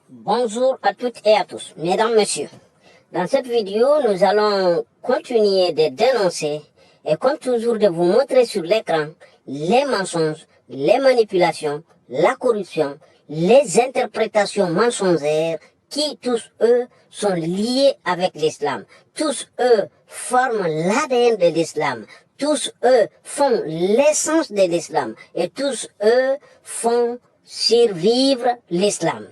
Bonjour à toutes et à tous, mesdames, messieurs. Dans cette vidéo, nous allons continuer de dénoncer et comme toujours de vous montrer sur l'écran les mensonges, les manipulations, la corruption, les interprétations mensongères qui tous eux sont liés avec l'islam. Tous eux forment l'ADN de l'islam. Tous eux font l'essence de l'islam. Et tous eux font survivre l'islam.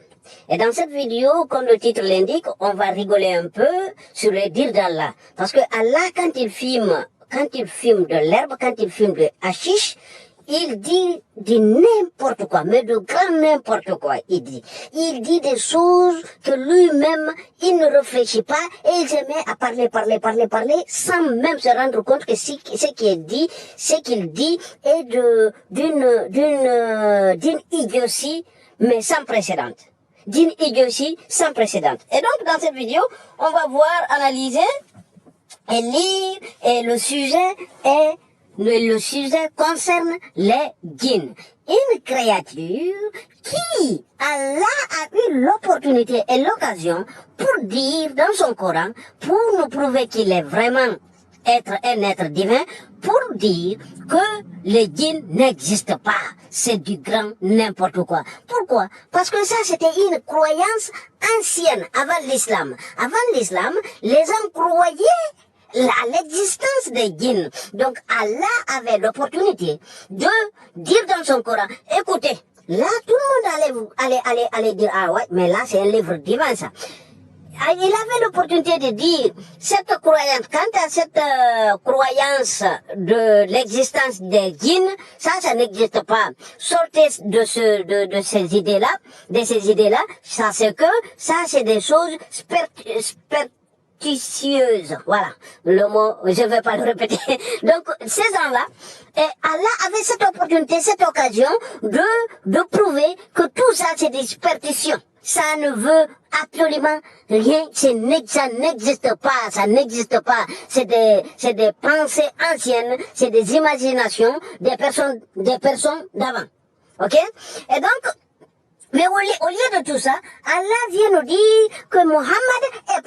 Et dans cette vidéo, comme le titre l'indique, on va rigoler un peu sur les dires d'Allah. Parce que Allah, quand il fume de l'herbe, quand il fume de hashish, il dit n'importe quoi, mais de grand n'importe quoi, il dit. Il dit des choses que lui-même, il ne réfléchit pas et il se met à parler, sans même se rendre compte que ce qu'il dit est d'une idiotie, mais sans précédent. D'une idiotie sans précédent. Et donc, dans cette vidéo, on va voir, analyser et lire, et le sujet concerne les djinns. Une créature qui, Allah a eu l'opportunité et l'occasion pour dire dans son Coran, pour nous prouver qu'il est vraiment un être divin, pour dire que les djinns n'existent pas. C'est du grand n'importe quoi. Pourquoi? Parce que ça, c'était une croyance ancienne, avant l'islam. Avant l'islam, les hommes croyaient à l'existence des djinns. Donc Allah avait l'opportunité de dire dans son Coran, écoutez, là tout le monde allait dire, ah ouais, mais là c'est un livre divin ça. Il avait l'opportunité de dire cette croyance, quant à cette croyance de l'existence des djinns, ça n'existe pas. Sortez de ces idées-là, ça c'est des choses superstitieuses. Voilà, le mot, je vais pas le répéter. Donc, ces gens-là, Allah avait cette opportunité, cette occasion de prouver que tout ça c'est des superstitions. Ça ne veut absolument rien, ça n'existe pas, C'est des pensées anciennes, c'est des imaginations des personnes d'avant. Ok? Et donc, mais au lieu de tout ça, Allah vient nous dire que Mohammed est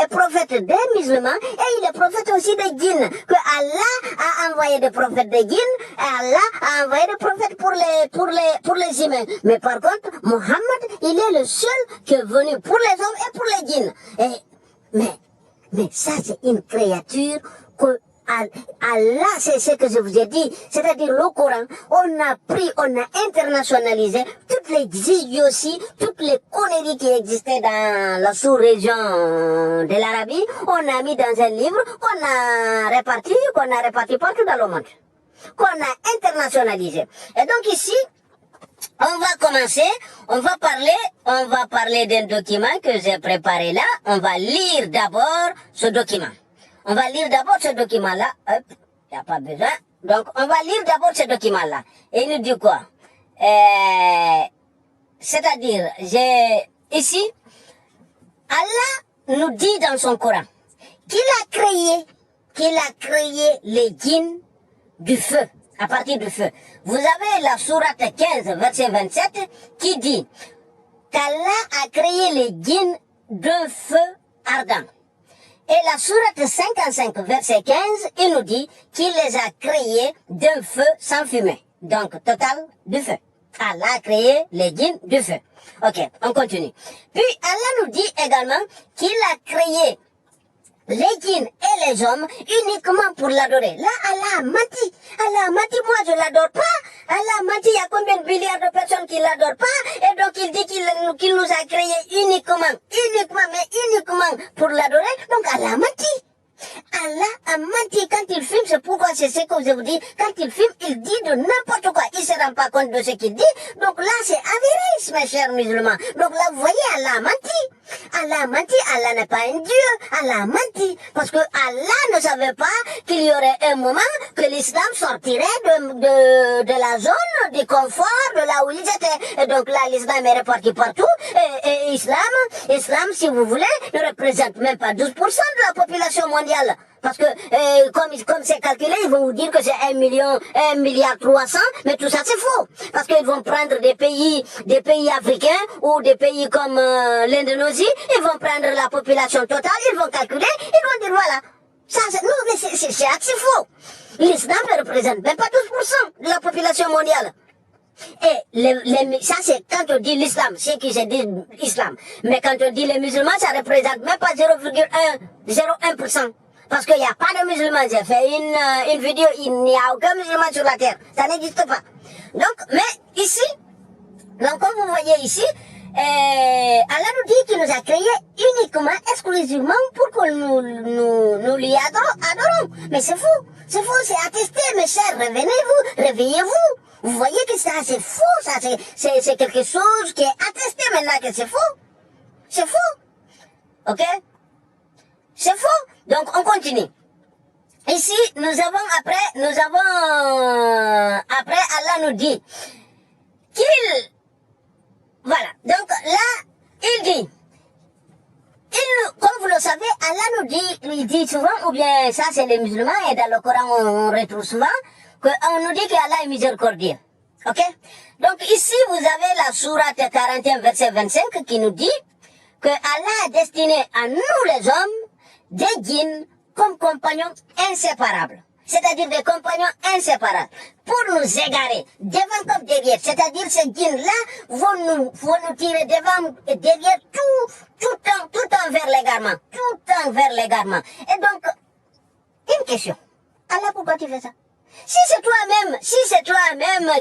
prophète des musulmans et il est prophète aussi des djinns. Que Allah a envoyé des prophètes des djinns et Allah a envoyé des prophètes pour les humains. Mais par contre, Mohammed, il est le seul qui est venu pour les hommes et pour les djinns. Mais ça c'est une créature que Allah, c'est ce que je vous ai dit, c'est-à-dire le Coran, on a internationalisé toutes les idioties, toutes les conneries qui existaient dans la sous-région de l'Arabie, on a mis dans un livre qu'on a réparti partout dans le monde, qu'on a internationalisé. Et donc ici, on va commencer, on va parler d'un document que j'ai préparé là, on va lire d'abord ce document. On va lire d'abord ce document-là. Hop, il n'y a pas besoin. Donc, on va lire d'abord ce document-là. Et il nous dit quoi? C'est-à-dire, ici, Allah nous dit dans son Coran qu'il a créé les djinns du feu, à partir du feu. Vous avez la sourate 15, verset 27, qui dit qu'Allah a créé les djinns de feu ardent. Et la sourate 55, verset 15, il nous dit qu'il les a créés d'un feu sans fumée. Donc, total de feu. Allah a créé les djinns du feu. Ok, on continue. Puis, Allah nous dit également qu'il a créé les djinns et les hommes uniquement pour l'adorer. Là, Allah a menti. Moi je l'adore pas. Allah a menti, il y a combien de milliards de personnes qui l'adorent pas? Et donc il dit qu'il nous a créés uniquement pour l'adorer. Donc Allah a menti. Allah a menti quand il filme, c'est pourquoi c'est ce que je vous dis. Quand il filme, il dit de n'importe quoi. Il se rend pas compte de ce qu'il dit. Donc là, c'est avéré, mes chers musulmans. Donc là, vous voyez, Allah a menti. Allah a menti, Allah n'est pas un Dieu, Allah a menti. Parce que Allah ne savait pas qu'il y aurait un moment que l'islam sortirait de la zone du confort, de là où ils étaient. Et donc là, l'islam est réparti partout. Et islam, si vous voulez, ne représente même pas 12% de la population mondiale. Parce que comme c'est calculé, ils vont vous dire que c'est 1 milliard 300, mais tout ça c'est faux. Parce qu'ils vont prendre des pays africains ou des pays comme l'Indonésie, ils vont prendre la population totale, ils vont calculer, ils vont dire voilà. Ça, non, mais c'est assez faux. L'islam ne représente même pas 12% de la population mondiale. Et ça c'est quand on dit l'islam, c'est qui se dit islam. Mais quand on dit les musulmans, ça représente même pas 0,1%. Parce qu'il n'y a pas de musulmans. J'ai fait une vidéo, il n'y a aucun musulman sur la terre. Ça n'existe pas. Donc, mais ici, donc comme vous voyez ici, Allah nous dit qu'il nous a créés uniquement, exclusivement pour que nous lui adorons. Mais c'est faux. C'est faux, c'est attesté, mes chers. Réveillez-vous. Vous voyez que ça, c'est faux. Ça, c'est quelque chose qui est attesté maintenant que c'est faux. C'est faux. Ok? C'est faux. Donc, on continue. Ici, après, Allah nous dit voilà. Donc, là, il dit, comme vous le savez, Allah il dit souvent, ou bien ça, c'est les musulmans, et dans le Coran, on retrouve souvent, qu'on nous dit qu'Allah est miséricordieux. Ok? Donc, ici, vous avez la sourate 41, verset 25, qui nous dit que Allah a destiné à nous, les hommes, des djinns comme compagnons inséparables. C'est-à-dire des compagnons inséparables. Pour nous égarer, devant comme derrière. C'est-à-dire ces djinns-là vont nous tirer devant et derrière tout temps vers l'égarement. Tout temps vers l'égarement. Et donc, une question. Allah, pourquoi tu fais ça? Si c'est toi-même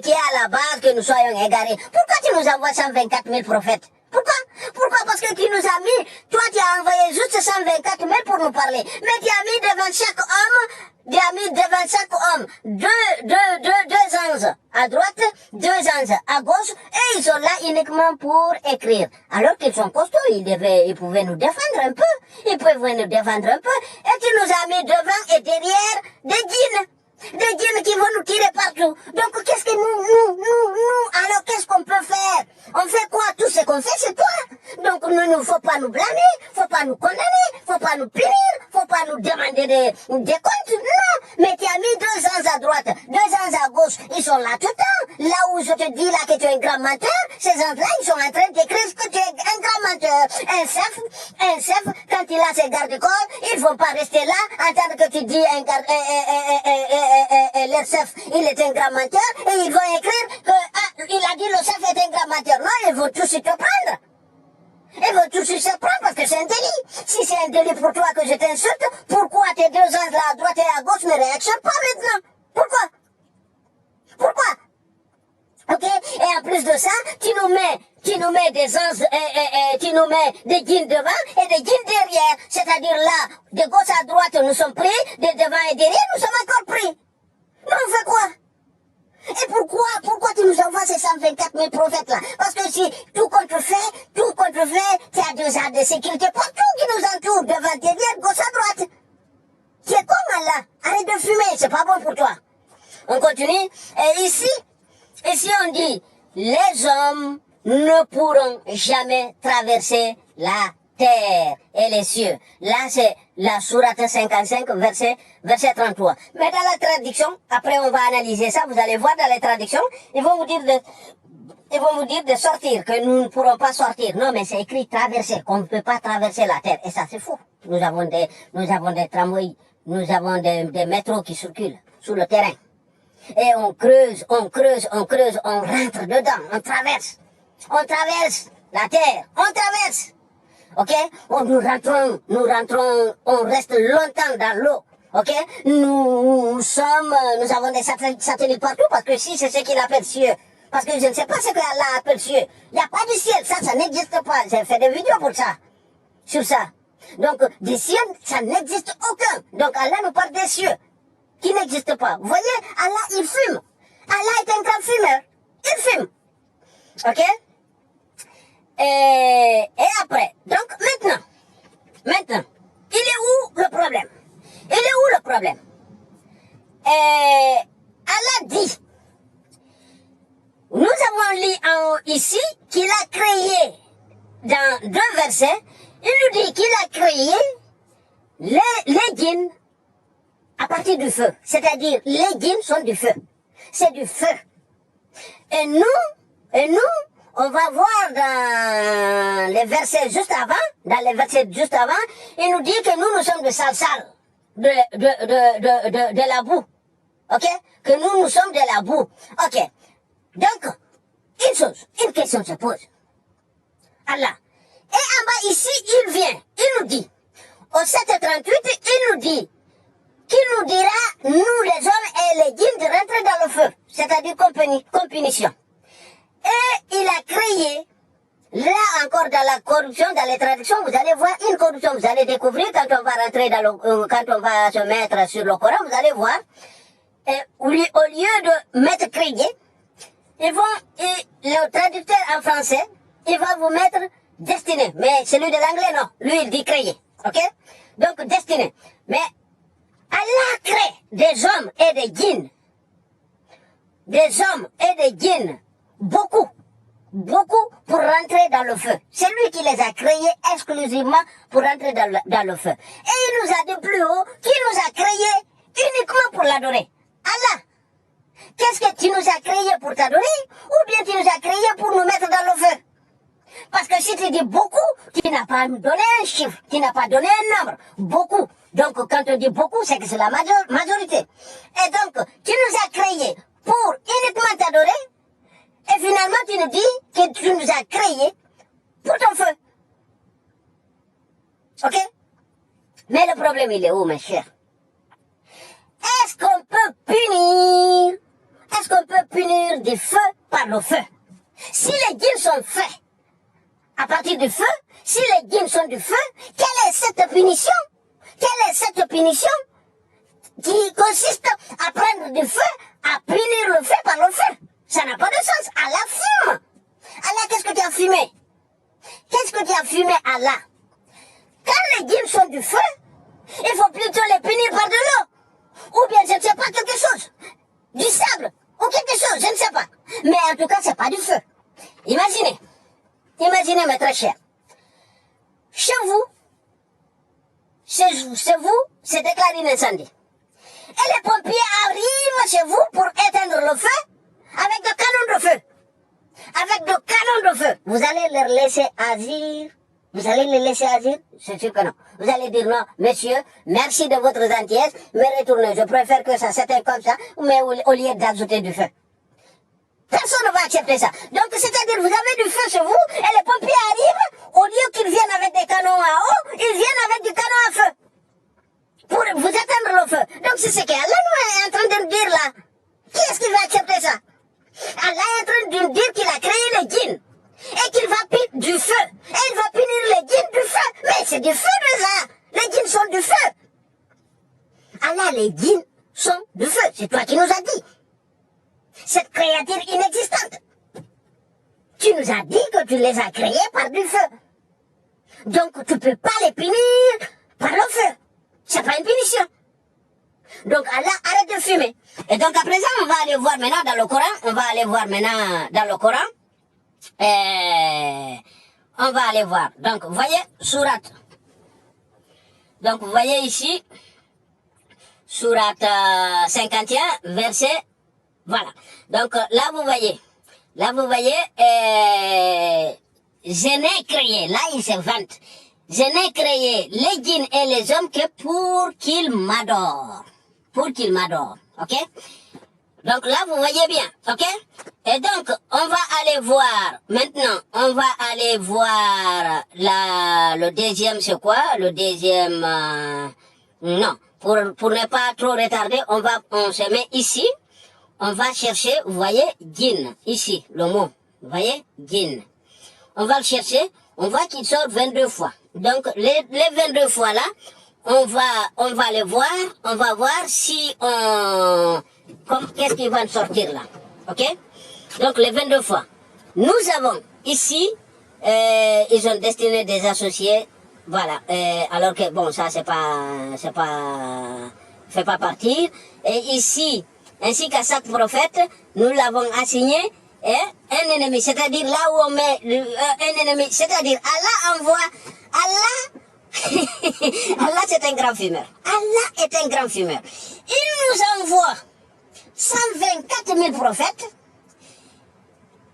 qui est à la base que nous soyons égarés, pourquoi tu nous envoies 124 000 prophètes? Pourquoi? Parce que tu nous as mis, toi tu as envoyé juste 124 000 pour nous parler. Mais tu as mis devant chaque homme, deux anges à droite, deux anges à gauche, et ils sont là uniquement pour écrire. Alors qu'ils sont costauds, ils pouvaient nous défendre un peu. Et tu nous as mis devant et derrière des djinns. Des djinns qui vont nous tirer partout. Donc, qu'est-ce que alors qu'est-ce qu'on peut faire? On fait quoi? Tout ce qu'on fait, c'est toi. Donc, faut pas nous blâmer, faut pas nous condamner, faut pas nous punir, faut pas nous demander des comptes. Non. Mais tu as mis deux ans à droite, deux ans à gauche, ils sont là tout le temps. Là où je te dis là que tu es un grand menteur, ces gens-là, ils sont en train d'écrire que tu es un grand menteur. Un chef, quand il a ses gardes-corps, ils vont pas rester là, entendre que tu dis le chef, il est un grand menteur, et ils vont écrire que, il a dit le chef est un grand menteur. Non, ils vont tous se prendre. Ils vont tous se prendre parce que c'est un délit. Si c'est un délit pour toi que je t'insulte, pourquoi tes deux ans là à droite et à gauche ne réactionnent pas maintenant? Pourquoi? Ok? Et en plus de ça, tu nous mets des anges, tu nous mets des djinns devant et des djinns derrière. C'est-à-dire là, de gauche à droite, nous sommes pris, de devant et derrière, nous sommes encore pris. Mais on fait quoi? Et pourquoi tu nous envoies ces 124 000 prophètes là? Parce que si tout contrefait, tu as deux ans de sécurité partout qui nous entourent, devant, derrière, gauche à droite. Tu es comme Allah. Arrête de fumer, c'est pas bon pour toi. On continue. Et ici on dit, les hommes ne pourront jamais traverser la terre et les cieux. Là, c'est la sourate 55, verset 33. Mais dans la traduction, après on va analyser ça, vous allez voir dans les traductions, ils vont vous dire de sortir, que nous ne pourrons pas sortir. Non, mais c'est écrit traverser, qu'on ne peut pas traverser la terre. Et ça, c'est faux. Nous avons des tramways, nous avons des métros qui circulent sur le terrain. Et on creuse, on rentre dedans, on traverse la terre, on traverse. Ok? Nous rentrons, on reste longtemps dans l'eau. Ok? Nous avons des satellites partout parce que si c'est ce qu'il appelle cieux. Parce que je ne sais pas ce que Allah appelle cieux. Il n'y a pas de ciel, ça n'existe pas. J'ai fait des vidéos pour ça. Sur ça. Donc, des cieux, ça n'existe aucun. Donc Allah nous parle des cieux. Qui n'existe pas. Vous voyez, Allah, il fume. Allah est un grand fumeur. Il fume. Ok? Et après. Donc, dans 2 versets, il nous dit qu'il a créé les djinns à partir du feu. C'est-à-dire, les djinns sont du feu. C'est du feu. Et nous, on va voir dans les versets juste avant, il nous dit que nous sommes de salsal, de la boue. Ok? Que nous sommes de la boue. Ok. Donc, une question se pose. Allah. Et en bas ici, il vient, il nous dit, au 7:38, il nous dit, qu'il nous dira, nous les hommes et les djinns, de rentrer dans le feu, c'est-à-dire comme punition. Et il a créé, là encore dans la corruption, dans les traductions, vous allez voir une corruption, vous allez découvrir quand on va rentrer quand on va se mettre sur le Coran, vous allez voir, et au lieu de mettre créé, le traducteur en français, il va vous mettre destiné. Mais celui de l'anglais, non. Lui, il dit créé. Ok? Donc, destiné. Mais Allah crée des hommes et des djinns. Des hommes et des djinns. Beaucoup pour rentrer dans le feu. C'est lui qui les a créés exclusivement pour rentrer dans le feu. Et il nous a dit plus haut qu'il nous a créés uniquement pour l'adorer. Allah. Qu'est-ce que tu nous as créé pour t'adorer ou bien tu nous as créé pour nous mettre dans le feu? Parce que si tu dis beaucoup, tu n'as pas donné un chiffre, tu n'as pas donné un nombre. Beaucoup. Donc quand on dit beaucoup, c'est que c'est la majorité. Et donc, tu nous as créé pour uniquement t'adorer et finalement tu nous dis que tu nous as créé pour ton feu. Ok? Mais le problème il est où, mes chers? Est-ce qu'on peut punir du feu par le feu? Si les djinns sont faits à partir du feu, si les djinns sont du feu, quelle est cette punition? Quelle est cette punition qui consiste à prendre du feu, à punir le feu par le feu? Ça n'a pas de sens. Allah fume. Allah, qu'est-ce que tu as fumé? Qu'est-ce que tu as fumé, Allah? Quand les djinns sont du feu, il faut plutôt les punir par de l'eau. Ou bien, je ne sais pas, quelque chose. Du sable. Ou quelque chose, je ne sais pas. Mais en tout cas, c'est pas du feu. Imaginez, mes très chers. Chez vous, c'est déclaré un incendie. Et les pompiers arrivent chez vous pour éteindre le feu avec de canons de feu. Avec de canons de feu. Vous allez leur laisser agir. Vous allez les laisser agir? C'est sûr que non. Vous allez dire non, monsieur, merci de votre gentillesse, mais retournez. Je préfère que ça s'éteigne comme ça, mais au lieu d'ajouter du feu. Personne ne va accepter ça. Donc, c'est-à-dire, vous avez du feu chez vous, et les pompiers arrivent, au lieu qu'ils viennent avec des canons à eau, ils viennent avec du canon à feu. Pour vous éteindre le feu. Donc, c'est ce qu'Allah nous est en train de dire là. Qui est-ce qui va accepter ça? Allah est en train de dire qu'il a créé les djinns. Et qu'il va punir du feu. Et il va punir les djinns du feu. Mais c'est du feu déjà. Les djinns sont du feu. Allah, les djinns sont du feu. C'est toi qui nous as dit. Cette créature inexistante. Tu nous as dit que tu les as créés par du feu. Donc tu peux pas les punir par le feu. C'est pas une punition. Donc Allah, arrête de fumer. Et donc à présent, on va aller voir maintenant dans le Coran. On va aller voir. Donc, vous voyez, sourate. Donc, vous voyez ici, sourate 51, verset, voilà. Donc, là, vous voyez, je n'ai créé, là, il se vante, je n'ai créé les djinns et les hommes que pour qu'ils m'adorent. Ok? Donc là, vous voyez bien, ok? Et donc, on va aller voir, maintenant, le deuxième, c'est quoi? Le deuxième, non, pour ne pas trop retarder, on se met ici, on va chercher, vous voyez, djinn, ici, le mot, vous voyez, djinn. On va le chercher, on voit qu'il sort 22 fois. Donc, les 22 fois là, on va les voir, on va voir si qu'est-ce qui va sortir là, ok? Donc les 22 fois. Nous avons ici, ils ont destiné des associés, voilà. Alors que bon, ça fait pas partie. Et ici, ainsi qu'à chaque prophète, nous l'avons assigné Et un ennemi, c'est-à-dire là où on met un ennemi, c'est-à-dire Allah envoie, Allah, Allah c'est un grand fumeur. Allah est un grand fumeur. Il nous envoie 124 000 prophètes,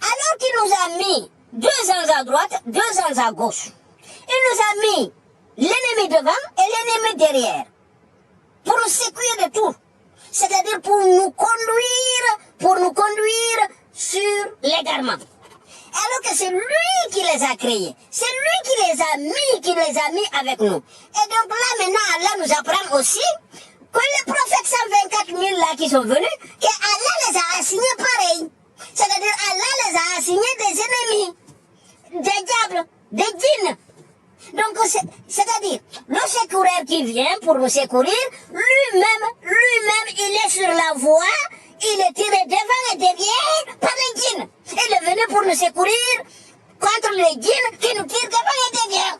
alors qu'il nous a mis 2 ans à droite, 2 ans à gauche. Il nous a mis l'ennemi devant et l'ennemi derrière, pour nous sécuriser de tout. C'est-à-dire pour nous conduire sur l'égarement. Alors que c'est lui qui les a créés. C'est lui qui les a mis avec nous. Et donc là, maintenant, Allah nous apprend aussi que les prophètes 124 000 là qui sont venus, que Allah les a assignés pareil. C'est-à-dire Allah les a assignés des ennemis, des diables, des djinns. Donc, c'est-à-dire, le secoureur qui vient pour nous secourir, lui-même, il est sur la voie, il est tiré devant et derrière par les djinns. Il est venu pour nous secourir contre les djinns qui nous tirent devant et derrière.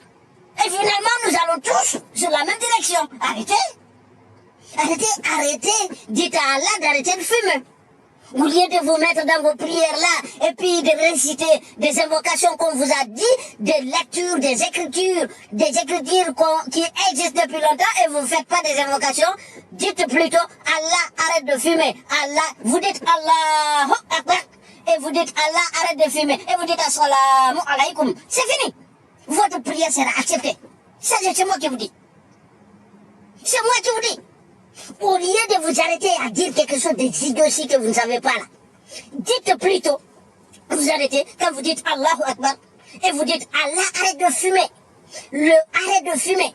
Et finalement, nous allons tous sur la même direction. Arrêtez, dites à Allah d'arrêter de fumer. Au lieu de vous mettre dans vos prières là, et puis de réciter des invocations qu'on vous a dit, des lectures, des écritures qui existent depuis longtemps, et vous ne faites pas des invocations, dites plutôt Allah arrête de fumer. Allah, vous dites Allah Akbar, et vous dites Allah arrête de fumer, et vous dites Assalamu alaikum. C'est fini. Votre prière sera acceptée. Ça, c'est moi qui vous dis. C'est moi qui vous dis. Au lieu de vous arrêter à dire quelque chose d'idiotie que vous ne savez pas là, dites plutôt, vous arrêtez quand vous dites Allahu Akbar, et vous dites Allah arrête de fumer. Arrête de fumer.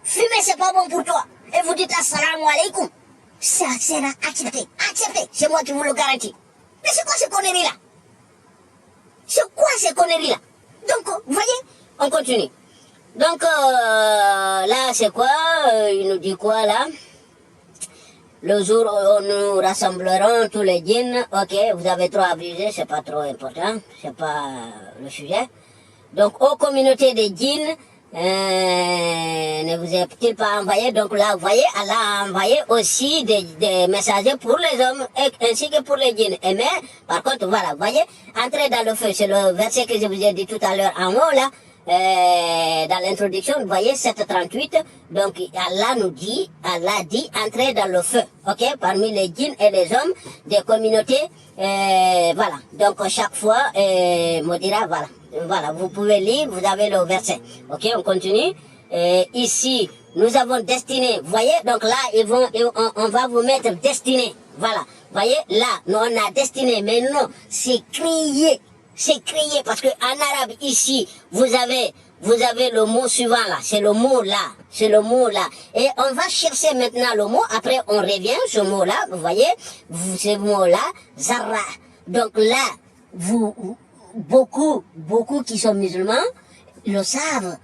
Fumer c'est pas bon pour toi. Et vous dites Assalamu alaikum. Ça sera accepté. Accepté. C'est moi qui vous le garantis. Mais c'est quoi ces conneries là? C'est quoi ces conneries là? Donc, vous voyez, on continue. Donc, là, c'est quoi? Il nous dit quoi, là? Le jour où nous rassemblerons tous les djinns, ok, vous avez trop abusé, c'est pas trop important, c'est pas le sujet. Donc, aux communautés des djinns, ne vous est-il pas envoyé? Donc là, vous voyez, Allah a envoyé aussi des messagers pour les hommes, ainsi que pour les djinns. Et mais, par contre, voilà, vous voyez, entrer dans le feu, c'est le verset que je vous ai dit tout à l'heure en haut, là. Dans l'introduction, vous voyez, 7:38, donc Allah dit, entrer dans le feu, ok, parmi les djinns et les hommes des communautés, voilà, donc chaque fois, me dira, voilà, vous pouvez lire, vous avez le verset, ok, on continue, ici, nous avons destiné, vous voyez, donc là, on va vous mettre destiné, voilà, vous voyez, là, nous on a destiné, mais non, c'est crié, parce que en arabe ici, vous avez le mot suivant là, c'est le mot là, et on va chercher maintenant le mot, après on revient, ce mot là, vous voyez, ce mot là, zarra, donc là, beaucoup qui sont musulmans, le savent,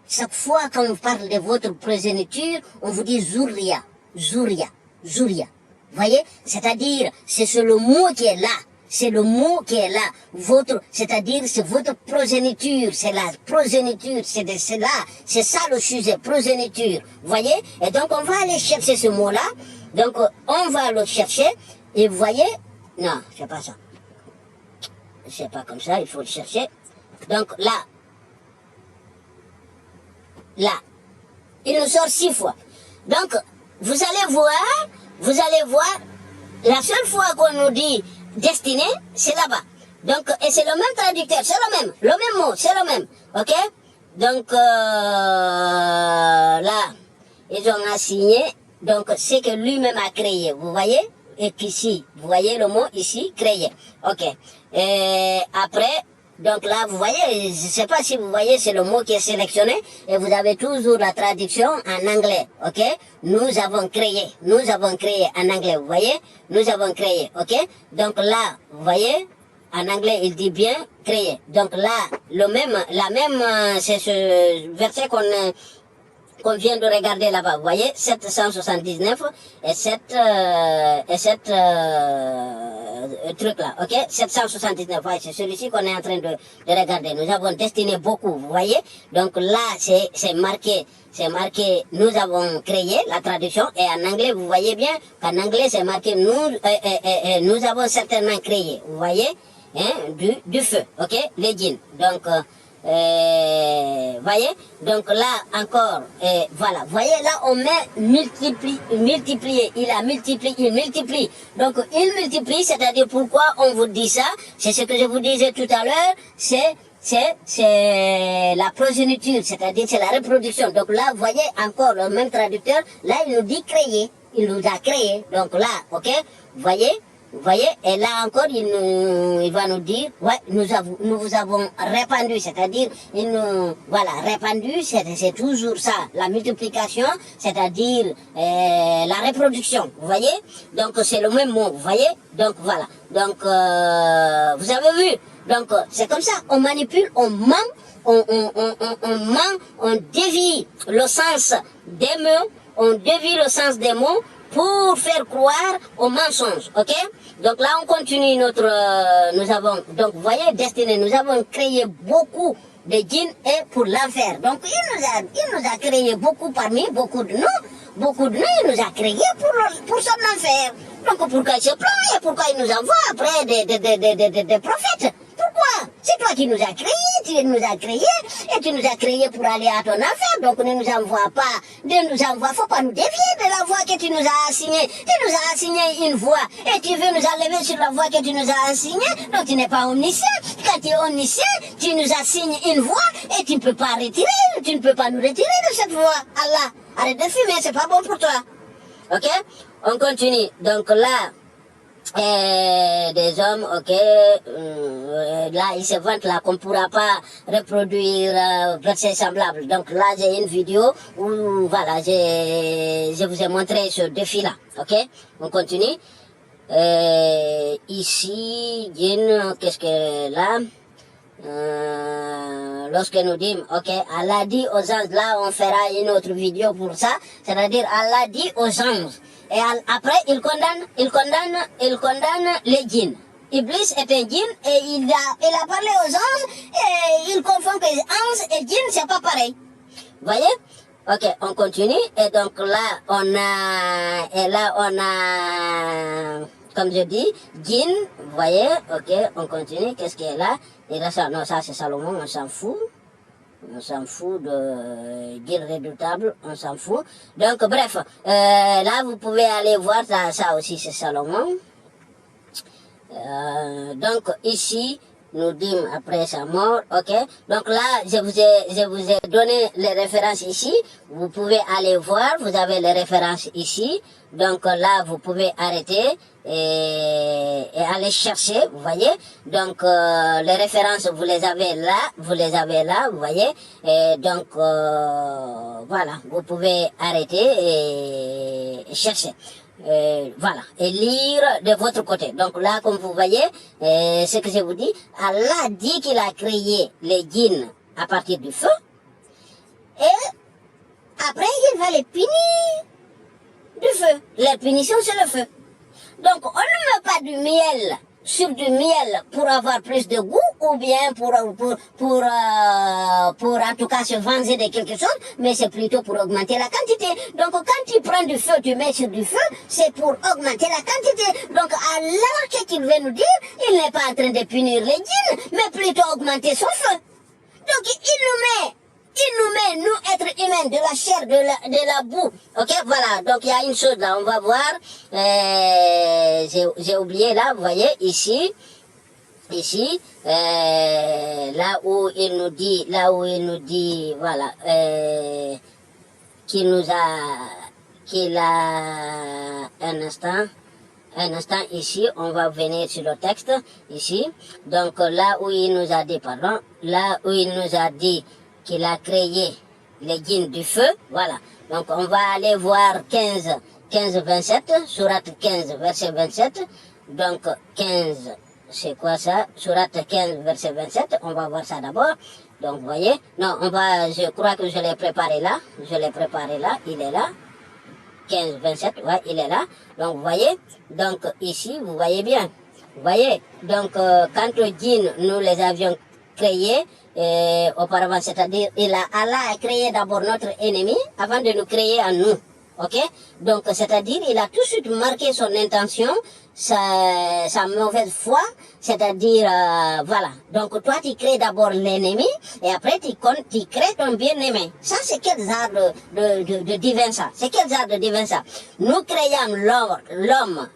chaque fois quand on parle de votre progéniture, on vous dit Zouria, vous voyez, c'est-à-dire, c'est le mot qui est là. C'est le mot qui est là, c'est-à-dire c'est votre progéniture, c'est la progéniture, c'est ça le sujet, progéniture, vous voyez? Et donc on va aller chercher ce mot-là, donc on va le chercher, et vous voyez, non, c'est pas ça, c'est pas comme ça, il faut le chercher, donc là, il nous sort 6 fois, donc vous allez voir, la seule fois qu'on nous dit destiné, c'est là-bas. Donc, et c'est le même traducteur, c'est le même mot, c'est le même. Ok? Donc, là, ils ont assigné, donc, c'est que lui-même a créé, vous voyez? Et qu'ici, vous voyez le mot ici, créé. Ok. Et après, donc là, vous voyez, je ne sais pas si vous voyez, c'est le mot qui est sélectionné, et vous avez toujours la traduction en anglais, ok? Nous avons créé en anglais, vous voyez? Nous avons créé, ok? Donc là, vous voyez, en anglais, il dit bien créé. Donc là, c'est ce verset qu'on vient de regarder là-bas. Vous voyez, 779 et 7 trucs là, ok? 779, ouais, c'est celui-ci qu'on est en train de regarder. Nous avons destiné beaucoup, vous voyez? Donc là, c'est marqué, nous avons créé la traduction, et en anglais, vous voyez bien qu'en anglais, c'est marqué, nous avons certainement créé, vous voyez? Hein, du feu, ok? Les djinns. Donc, voyez, donc là encore, voilà, voyez là on met multiplier, il multiplie, donc il multiplie, c'est-à-dire pourquoi on vous dit ça, c'est ce que je vous disais tout à l'heure, c'est la progéniture, c'est-à-dire c'est la reproduction. Donc là, voyez encore le même traducteur, là il nous dit créer, il nous a créé, donc là, ok, vous voyez, et là encore, il va nous dire, ouais, nous vous avons répandu, c'est-à-dire, voilà, répandu, c'est toujours ça, la multiplication, c'est-à-dire, la reproduction, vous voyez, donc c'est le même mot, vous voyez, donc voilà, donc, vous avez vu, donc, c'est comme ça, on manipule, on ment, on dévie le sens des mots, pour faire croire aux mensonges, ok? Donc là, on continue nous avons, donc vous voyez, destiné, nous avons créé beaucoup de djinns et pour l'enfer. Donc il nous a créé beaucoup beaucoup de nous, il nous a créé pour son enfer. Donc pourquoi il se plaint et pourquoi il nous envoie après des prophètes? Pourquoi? C'est toi qui nous as créés, et tu nous as créés pour aller à ton enfer. Donc ne nous envoie, faut pas nous dévier de la voie que tu nous as assignée. Tu nous as assigné une voie et tu veux nous enlever sur la voie que tu nous as assignée. Donc tu n'es pas omniscient. Quand tu es omniscient, tu nous assignes une voie et tu ne peux pas nous retirer de cette voie. Allah, arrête de fumer, c'est pas bon pour toi. Ok? On continue. Donc là, des hommes, ok, là ils se vantent là qu'on ne pourra pas reproduire versets semblables. Donc là j'ai une vidéo où voilà, je vous ai montré ce défi là, ok. On continue. Ici, qu'est-ce que là, lorsque nous disons, ok, Allah dit aux anges, là on fera une autre vidéo pour ça, c'est-à-dire Allah dit aux anges. Et après, il condamne les djinns. Iblis est un djinn et il a parlé aux anges et il confond que anges et djinns, c'est pas pareil. Vous voyez? Ok, on continue. Et donc là, on a, comme je dis, djinn, vous voyez? Ok, on continue. Qu'est-ce qu'il y a là? Et là, ça, non, ça c'est Salomon, on s'en fout. On s'en fout de guide redoutable, on s'en fout. Donc bref, là vous pouvez aller voir, ça aussi c'est Salomon. Donc ici, nous dîmes après sa mort, ok. Donc là, je vous ai donné les références ici. Vous pouvez aller voir, vous avez les références ici. Donc là, vous pouvez arrêter et aller chercher, vous voyez. Donc les références, vous les avez là, vous voyez. Et donc voilà, vous pouvez arrêter et chercher. Voilà, et lire de votre côté. Donc là, comme vous voyez, ce que je vous dis, Allah dit qu'il a créé les djinns à partir du feu, et après il va les punir du feu. La punition, c'est le feu. Donc on ne met pas du miel sur du miel pour avoir plus de goût ou bien pour en tout cas se venger de quelque chose, mais c'est plutôt pour augmenter la quantité. Donc quand tu prends du feu, tu mets sur du feu, c'est pour augmenter la quantité. Donc Allah, qu'est-ce qu'il veut nous dire? Il n'est pas en train de punir les djinns, mais plutôt augmenter son feu. Donc il nous met, nous, êtres humains, de la chair, de la boue. Ok, voilà. Donc il y a une chose là, on va voir. J'ai oublié là, vous voyez, ici, là où il nous dit, voilà, qu'il a un instant ici, on va venir sur le texte, ici. Donc là où il nous a dit, là où il nous a dit qu'il a créé les djinns du feu, voilà. Donc on va aller voir 15-27, sourate 15, verset 27. Donc 15, c'est quoi ça? Sourate 15, verset 27, on va voir ça d'abord. Donc, vous voyez, non, je crois que je l'ai préparé là. Je l'ai préparé là, il est là. 15, 27, ouais, il est là. Donc, vous voyez, donc ici, vous voyez bien. Vous voyez, donc quand le djinn, nous les avions créés auparavant, c'est-à-dire, Allah a créé d'abord notre ennemi avant de nous créer à nous. Ok? Donc, c'est-à-dire, il a tout de suite marqué son intention, sa mauvaise foi, c'est-à-dire, voilà. Donc, toi, tu crées d'abord l'ennemi, et après, tu crées ton bien-aimé. Ça, c'est quel genre de divin ça? C'est quel genre de divin ça? Nous créons l'homme,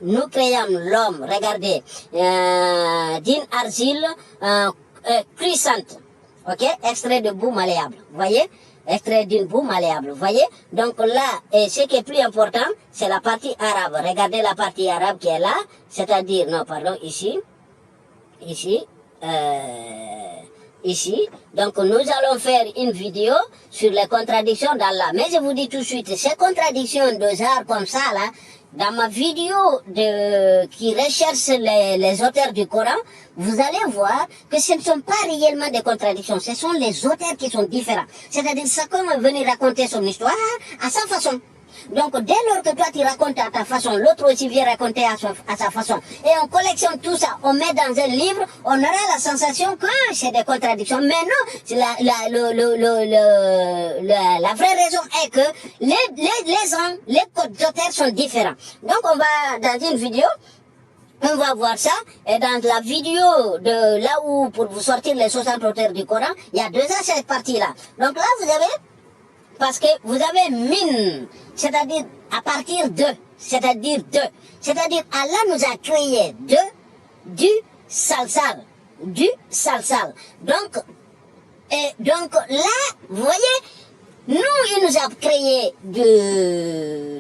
regardez, d'une argile cuissante, ok? Extrait de boue malléable, vous voyez? Extrait d'une boue malléable, vous voyez? Donc là, et ce qui est plus important, c'est la partie arabe. Regardez la partie arabe qui est là, c'est-à-dire, non, pardon, ici. Donc nous allons faire une vidéo sur les contradictions d'Allah. Mais je vous dis tout de suite, ces contradictions de genre comme ça, là, dans ma vidéo qui recherche les auteurs du Coran, vous allez voir que ce ne sont pas réellement des contradictions, ce sont les auteurs qui sont différents. C'est-à-dire chacun est venu raconter son histoire à sa façon. Donc dès lors que toi tu racontes à ta façon, l'autre aussi vient raconter à sa façon. Et on collectionne tout ça, on met dans un livre, on aura la sensation que c'est des contradictions. Mais non, la vraie raison est que les auteurs sont différents. Donc on va dans une vidéo, on va voir ça, et dans la vidéo de là où, pour vous sortir les 60 auteurs du Coran, il y a déjà cette partie-là. Donc là vous avez, parce que vous avez min, c'est-à-dire à partir de, c'est-à-dire Allah nous a créé du salsal. Donc là, vous voyez, nous, il nous a créé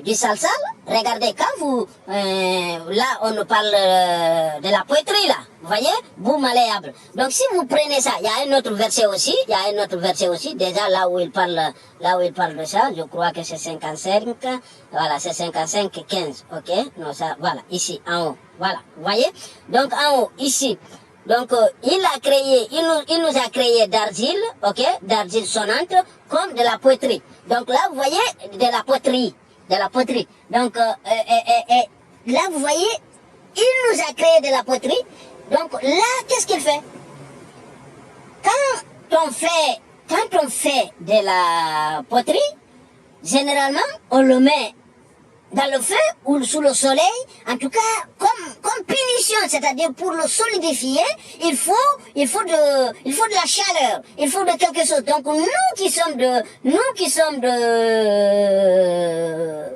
du salsal. Regardez, quand vous, là, on nous parle de la poétrie, là. Vous voyez? Boue malléable. Donc, si vous prenez ça, il y a un autre verset aussi, déjà, là où il parle de ça, je crois que c'est 55, voilà, c'est 55, 15, ok? Non, ça, voilà, ici, en haut, voilà, vous voyez? Donc, en haut, ici. Donc, il nous a créé d'argile, ok, d'argile sonnante, comme de la poterie. Donc là, vous voyez, de la poterie. Donc, là, vous voyez, il nous a créé de la poterie. Donc là, qu'est-ce qu'il fait? Quand on fait de la poterie, généralement, on le met dans le feu ou sous le soleil, en tout cas, comme punition, c'est-à-dire pour le solidifier, il faut de la chaleur, il faut de quelque chose. Donc nous qui sommes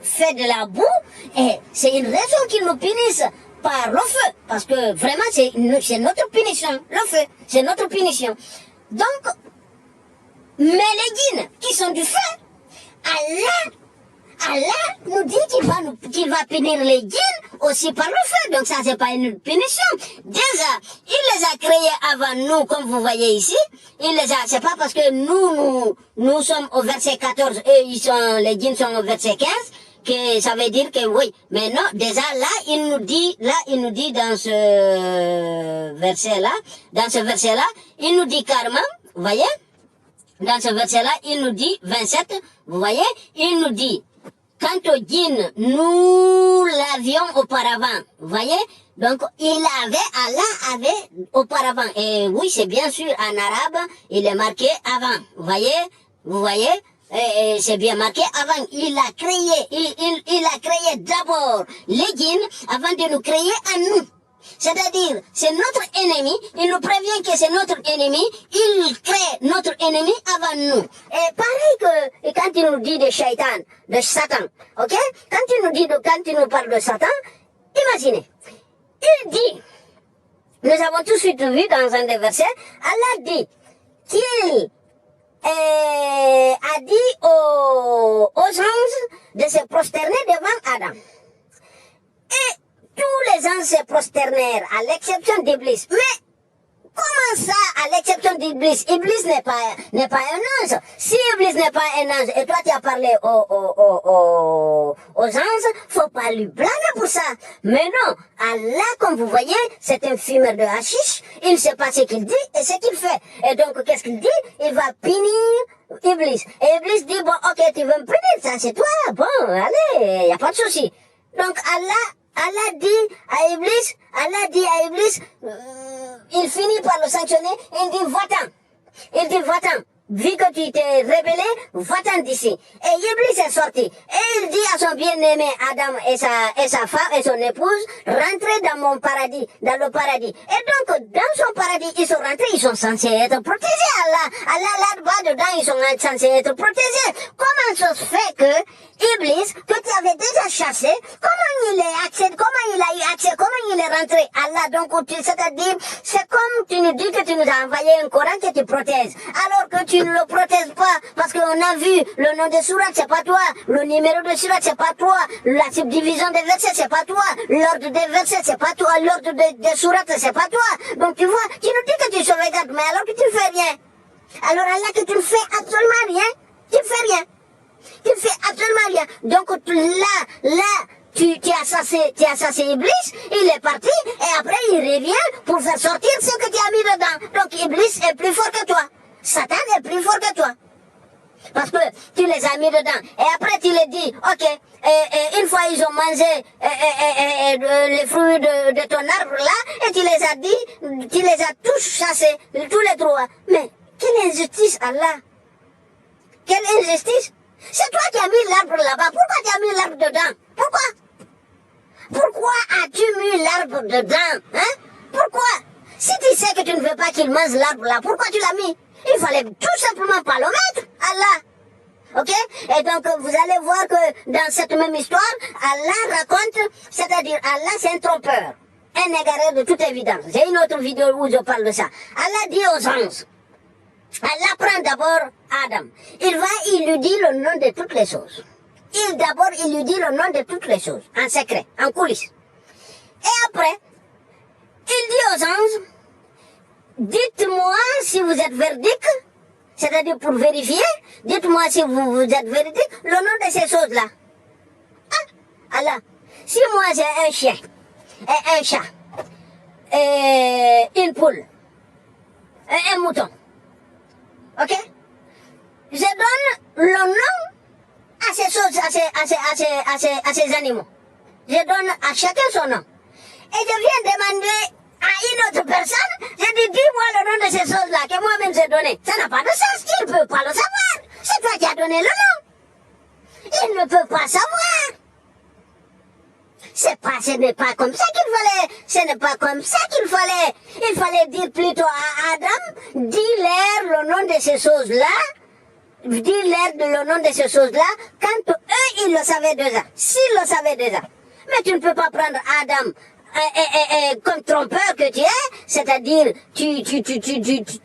fait de la boue, et c'est une raison qu'ils nous punissent par le feu, parce que vraiment c'est notre punition, le feu, c'est notre punition. Donc, mais les djinns qui sont du feu, Allah nous dit qu'il va punir les djinns aussi par le feu. Donc ça, c'est pas une punition. Déjà, il les a créés avant nous, comme vous voyez ici. C'est pas parce que nous sommes au verset 14 et les djinns sont au verset 15 que ça veut dire que oui. Mais non, déjà là, il nous dit dans ce verset-là, il nous dit carrément, vous voyez? Dans ce verset-là, il nous dit 27, vous voyez? Il nous dit, quant au djinn, nous l'avions auparavant, vous voyez? Donc, Allah avait auparavant. Et oui, c'est bien sûr, en arabe, il est marqué avant, vous voyez? Et c'est bien marqué avant. Il a créé d'abord les djinns avant de nous créer à nous. C'est-à-dire, c'est notre ennemi, il nous prévient que c'est notre ennemi, il crée notre ennemi avant nous. Et pareil que quand il nous dit de shaitan, de Satan, ok? Quand il nous parle de Satan, imaginez, il dit, nous avons tout de suite vu dans un des versets, Allah dit qu'il a dit aux anges de se prosterner devant Adam. Et tous les anges se prosternèrent, à l'exception d'Iblis. Mais Comment ça, à l'exception d'Iblis? Iblis n'est pas un ange. Si Iblis n'est pas un ange, et toi tu as parlé aux anges, faut pas lui blâmer pour ça. Mais non, Allah, comme vous voyez, c'est un fumeur de hashish. Il ne sait pas ce qu'il dit et ce qu'il fait. Et donc, qu'est-ce qu'il dit? Il va punir Iblis. Et Iblis dit, bon, ok, tu veux me punir, ça c'est toi. Bon, allez, y a pas de souci. Donc, Allah dit à Iblis, il finit par le sanctionner, il dit va-t'en. Vu que tu t'es rebellé, va-t'en d'ici. Et Iblis est sorti. Et il dit à son bien-aimé Adam et sa femme et son épouse, rentrez dans mon paradis, dans le paradis. Et donc, dans son paradis, ils sont rentrés, ils sont censés être protégés. Allah là-bas dedans, ils sont censés être protégés. Comment ça se fait que Iblis, que tu avais déjà chassé, comment il a eu accès, comment il est rentré? Allah, donc, c'est-à-dire, c'est comme tu nous dis que tu nous as envoyé un Coran que tu protèges. Alors que tu ne le protèges pas, parce qu'on a vu le nom de sourate, c'est pas toi, le numéro de sourate, c'est pas toi, la subdivision des versets, c'est pas toi, l'ordre des versets, c'est pas toi, l'ordre des sourates, c'est pas toi. Donc tu vois, tu nous dis que tu sauvegardes, mais alors que tu fais rien. Alors Allah, que tu ne fais absolument rien, tu fais rien. Tu fais absolument rien. Donc là, tu as assassé Iblis, il est parti, et après il revient pour faire sortir ce que tu as mis dedans. Donc Iblis est plus fort que toi. Satan est plus fort que toi. Parce que tu les as mis dedans. Et après tu les dis, ok, une fois ils ont mangé les fruits de ton arbre là, et tu les as tous chassés, tous les trois. Mais quelle injustice, Allah! Quelle injustice! C'est toi qui as mis l'arbre là-bas. Pourquoi tu as mis l'arbre dedans? Pourquoi as-tu mis l'arbre dedans? Hein? Pourquoi? Si tu sais que tu ne veux pas qu'il mange l'arbre là, pourquoi tu l'as mis? Il fallait tout simplement pas le mettre, Allah. Ok? Et donc, vous allez voir que dans cette même histoire, Allah raconte, c'est-à-dire Allah c'est un trompeur, un égaré de toute évidence. J'ai une autre vidéo où je parle de ça. Allah dit aux anges, Allah prend d'abord Adam. Il lui dit le nom de toutes les choses. Il lui dit le nom de toutes les choses, en secret, en coulisses. Et après, il dit aux anges, dites-moi si vous êtes véridique, c'est-à-dire pour vérifier, dites-moi si vous êtes véridique, le nom de ces choses-là. Ah, Allah, si moi j'ai un chien, et un chat, et une poule, et un mouton, ok? Je donne le nom à ces choses, à ces animaux. Je donne à chacun son nom. Et je viens demander à une autre personne, je dis, dis-moi le nom de ces choses-là que moi-même j'ai donné. Ça n'a pas de sens, il ne peut pas le savoir. C'est toi qui as donné le nom. Il ne peut pas savoir. Ce n'est pas comme ça qu'il fallait. Ce n'est pas comme ça qu'il fallait. Il fallait dire plutôt à Adam, dis-leur le nom de ces choses-là. Dis-leur le nom de ces choses-là quand eux, ils le savaient déjà. S'ils le savaient déjà. Mais tu ne peux pas prendre Adam comme trompeur que tu es, c'est-à-dire tu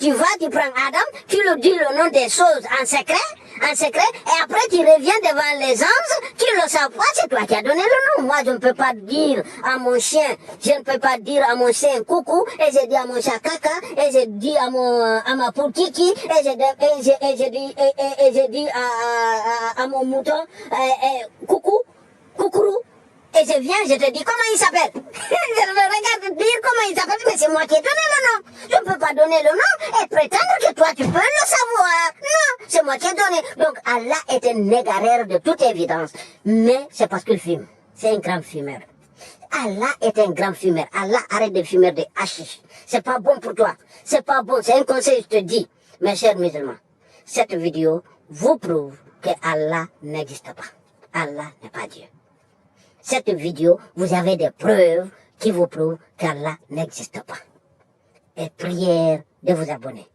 prends Adam, tu lui dis le nom des choses en secret, et après tu reviens devant les anges, tu le sais pas, c'est toi qui as donné le nom. Moi je ne peux pas dire à mon chien, coucou, et je dis à mon chat caca, et je dis à ma poule kiki, et je dis à mon mouton, coucou, coucourou. Et je viens, je te dis comment il s'appelle. Je regarde dire comment il s'appelle, mais c'est moi qui ai donné le nom. Je ne peux pas donner le nom et prétendre que toi tu peux le savoir. Non, c'est moi qui ai donné. Donc Allah est un égaré de toute évidence. Mais c'est parce qu'il fume. C'est un grand fumeur. Allah est un grand fumeur. Allah arrête de fumer des hashish. C'est pas bon pour toi. C'est pas bon. C'est un conseil, je te dis. Mes chers musulmans, cette vidéo vous prouve que Allah n'existe pas. Allah n'est pas Dieu. Cette vidéo, vous avez des preuves qui vous prouvent qu'Allah n'existe pas. Et prière de vous abonner.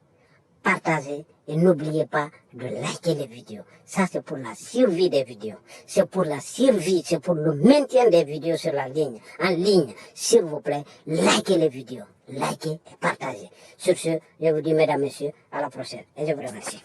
Partagez et n'oubliez pas de liker les vidéos. Ça, c'est pour la survie des vidéos. C'est pour la survie, c'est pour le maintien des vidéos sur la ligne, en ligne. S'il vous plaît, likez les vidéos. Likez et partagez. Sur ce, je vous dis, mesdames, messieurs, à la prochaine. Et je vous remercie.